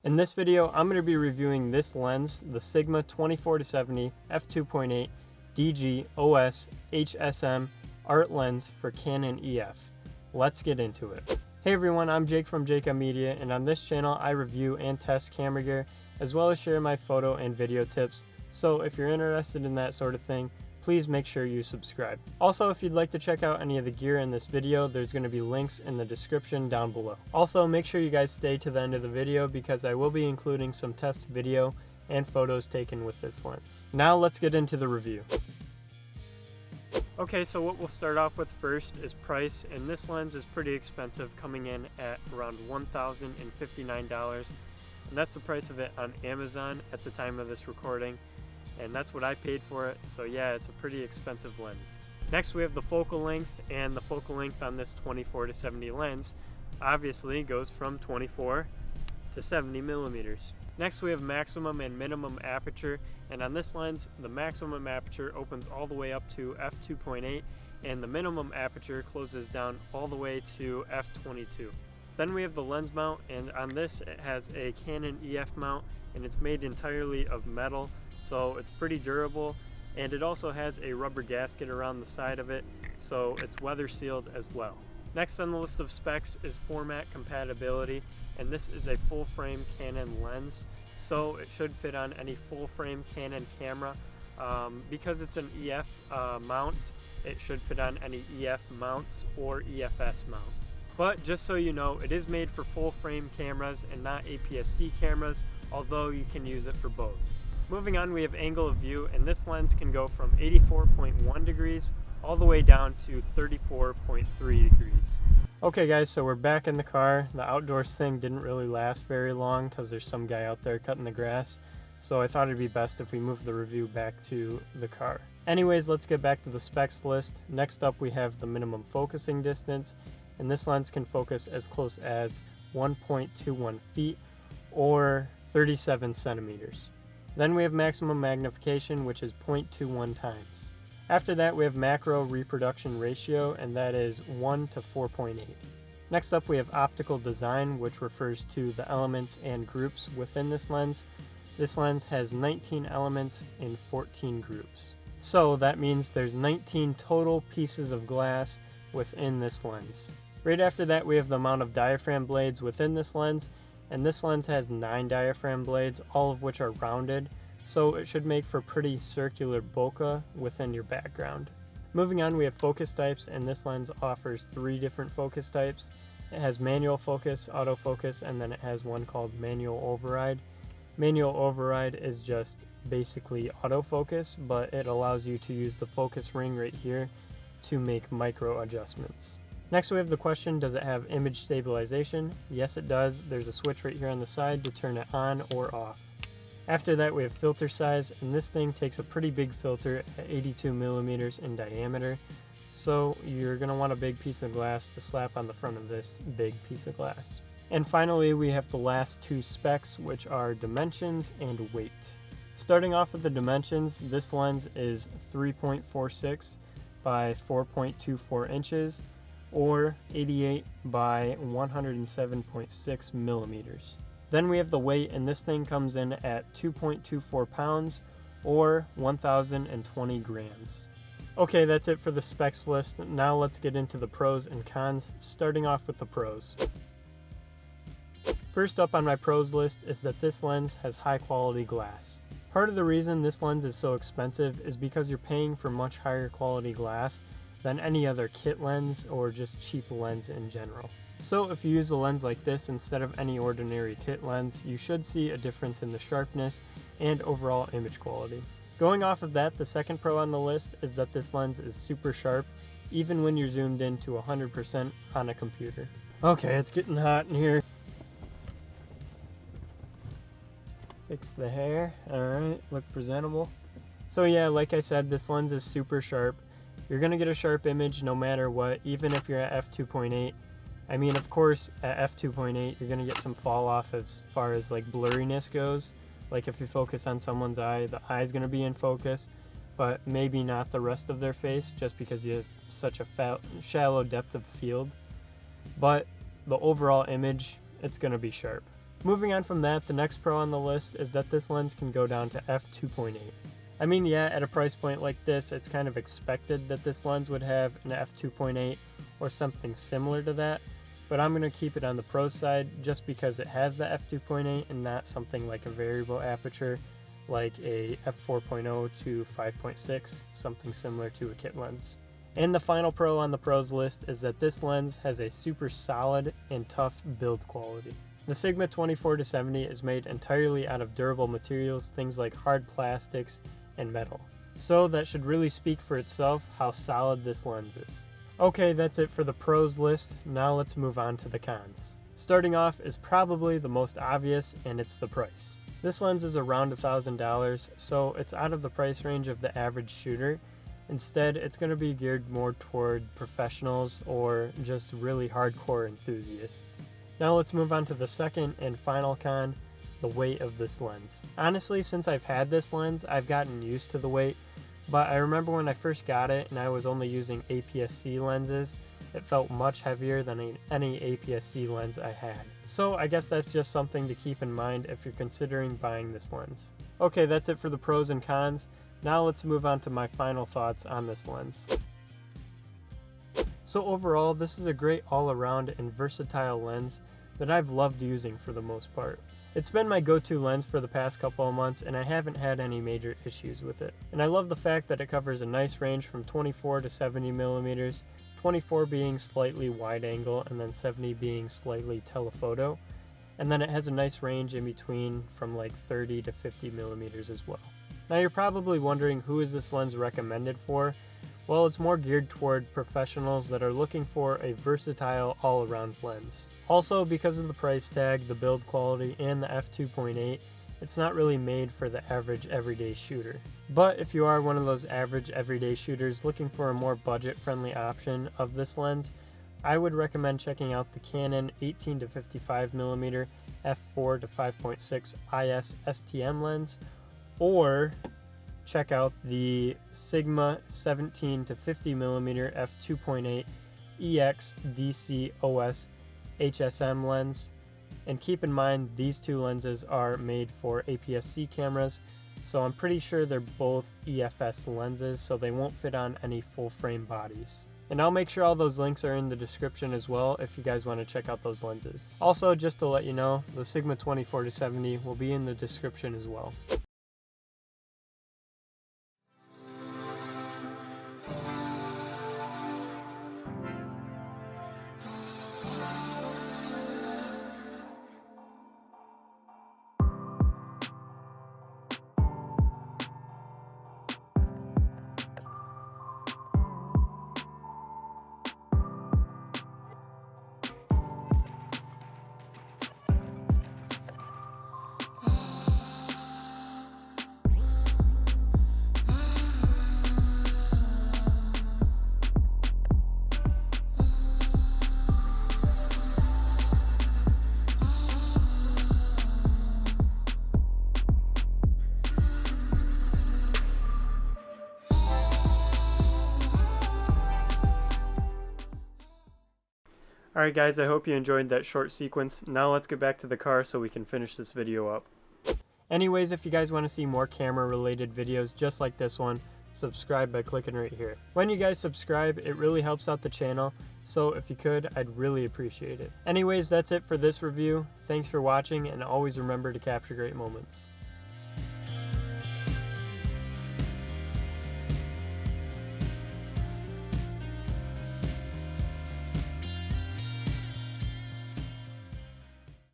In this video, I'm going to be reviewing this lens, the Sigma 24-70 f2.8 DG OS HSM Art Lens for Canon EF. Let's get into it. Hey everyone, I'm Jake from Jake Media, and on this channel I review and test camera gear, as well as share my photo and video tips. So if you're interested in that sort of thing, please make sure you subscribe. Also, if you'd like to check out any of the gear in this video, there's going to be links in the description down below. Also, make sure you guys stay to the end of the video because I will be including some test video and photos taken with this lens. Now let's get into the review. Okay, so what we'll start off with first is price, and this lens is pretty expensive, coming in at around $1,059, and that's the price of it on Amazon at the time of this recording, and that's what I paid for it. So yeah, it's a pretty expensive lens. Next we have the focal length, and the focal length on this 24-70 lens obviously goes from 24 to 70 millimeters. Next we have maximum and minimum aperture, and on this lens the maximum aperture opens all the way up to f2.8 and the minimum aperture closes down all the way to f22. Then we have the lens mount, and on this it has a Canon EF mount, and it's made entirely of metal, so it's pretty durable, and it also has a rubber gasket around the side of it, so it's weather sealed as well. Next on the list of specs is format compatibility, and this is a full frame Canon lens, so it should fit on any full frame Canon camera. Because it's an EF mount, it should fit on any EF mounts or EFS mounts. But just so you know, it is made for full frame cameras and not APS-C cameras, although you can use it for both. Moving on, we have angle of view, and this lens can go from 84.1 degrees all the way down to 34.3 degrees. Okay guys, so we're back in the car. The outdoors thing didn't really last very long because there's some guy out there cutting the grass, so I thought it'd be best if we move the review back to the car. Anyways, let's get back to the specs list. Next up we have the minimum focusing distance, and this lens can focus as close as 1.21 feet or 37 centimeters. Then we have maximum magnification, which is 0.21 times. After that we have macro reproduction ratio, and that is 1 to 4.8. Next up we have optical design, which refers to the elements and groups within this lens. This lens has 19 elements in 14 groups. So that means there's 19 total pieces of glass within this lens. Right after that we have the amount of diaphragm blades within this lens, and this lens has 9 diaphragm blades, all of which are rounded, so it should make for pretty circular bokeh within your background. Moving on, we have focus types, and this lens offers 3 different focus types. It has manual focus, autofocus, and then it has one called manual override. Manual override is just basically autofocus, but it allows you to use the focus ring right here to make micro adjustments. Next we have the question, does it have image stabilization? Yes it does. There's a switch right here on the side to turn it on or off. After that we have filter size, and this thing takes a pretty big filter at 82 millimeters in diameter, so you're going to want a big piece of glass to slap on the front of this big piece of glass. And finally we have the last 2 specs, which are dimensions and weight. Starting off with the dimensions, this lens is 3.46 by 4.24 inches or 88 by 107.6 millimeters. Then we have the weight, and this thing comes in at 2.24 pounds or 1,020 grams. Okay, that's it for the specs list. Now let's get into the pros and cons, starting off with the pros. First up on my pros list is that this lens has high quality glass. Part of the reason this lens is so expensive is because you're paying for much higher quality glass than any other kit lens or just cheap lens in general. So if you use a lens like this instead of any ordinary kit lens, you should see a difference in the sharpness and overall image quality. Going off of that, the second pro on the list is that this lens is super sharp, even when you're zoomed in to 100% on a computer. Okay, it's getting hot in here. Fix the hair. Alright, look presentable. So yeah, like I said, this lens is super sharp. You're going to get a sharp image no matter what, even if you're at f2.8. I mean, of course, at f2.8, you're going to get some fall off as far as like blurriness goes. Like if you focus on someone's eye, the eye's going to be in focus, but maybe not the rest of their face just because you have such a shallow depth of field. But the overall image, it's going to be sharp. Moving on from that, the next pro on the list is that this lens can go down to f2.8. I mean, yeah, at a price point like this, it's kind of expected that this lens would have an f2.8 or something similar to that, but I'm going to keep it on the pro side just because it has the f2.8 and not something like a variable aperture like a f4.0 to 5.6, something similar to a kit lens. And the final pro on the pros list is that this lens has a super solid and tough build quality. The Sigma 24-70 is made entirely out of durable materials, things like hard plastics and metal. So that should really speak for itself how solid this lens is. Okay, that's it for the pros list. Now let's move on to the cons. Starting off is probably the most obvious, and it's the price. This lens is around $1,000, so it's out of the price range of the average shooter. Instead, it's going to be geared more toward professionals or just really hardcore enthusiasts. Now let's move on to the second and final con, the weight of this lens. Honestly, since I've had this lens, I've gotten used to the weight, but I remember when I first got it and I was only using APS-C lenses, it felt much heavier than any APS-C lens I had. So I guess that's just something to keep in mind if you're considering buying this lens. Okay, that's it for the pros and cons. Now let's move on to my final thoughts on this lens. So overall, this is a great all-around and versatile lens that I've loved using for the most part. It's been my go-to lens for the past couple of months and I haven't had any major issues with it. And I love the fact that it covers a nice range from 24 to 70 millimeters, 24 being slightly wide angle and then 70 being slightly telephoto. And then it has a nice range in between from like 30 to 50 millimeters as well. Now you're probably wondering, who is this lens recommended for? Well, it's more geared toward professionals that are looking for a versatile all-around lens. Also, because of the price tag, the build quality, and the f2.8, it's not really made for the average everyday shooter. But if you are one of those average everyday shooters looking for a more budget-friendly option of this lens, I would recommend checking out the Canon 18 to 55mm f4 to 5.6 IS STM lens, or check out the Sigma 17 to 50mm f2.8 EX DC OS HSM lens. And keep in mind, these two lenses are made for APS-C cameras, so I'm pretty sure they're both EFS lenses, so they won't fit on any full frame bodies. And I'll make sure all those links are in the description as well if you guys want to check out those lenses. Also, just to let you know, the Sigma 24-70 will be in the description as well. Alright guys, I hope you enjoyed that short sequence. Now let's get back to the car so we can finish this video up. Anyways, if you guys want to see more camera related videos just like this one, subscribe by clicking right here. When you guys subscribe, it really helps out the channel, so if you could, I'd really appreciate it. Anyways, that's it for this review. Thanks for watching, and always remember to capture great moments.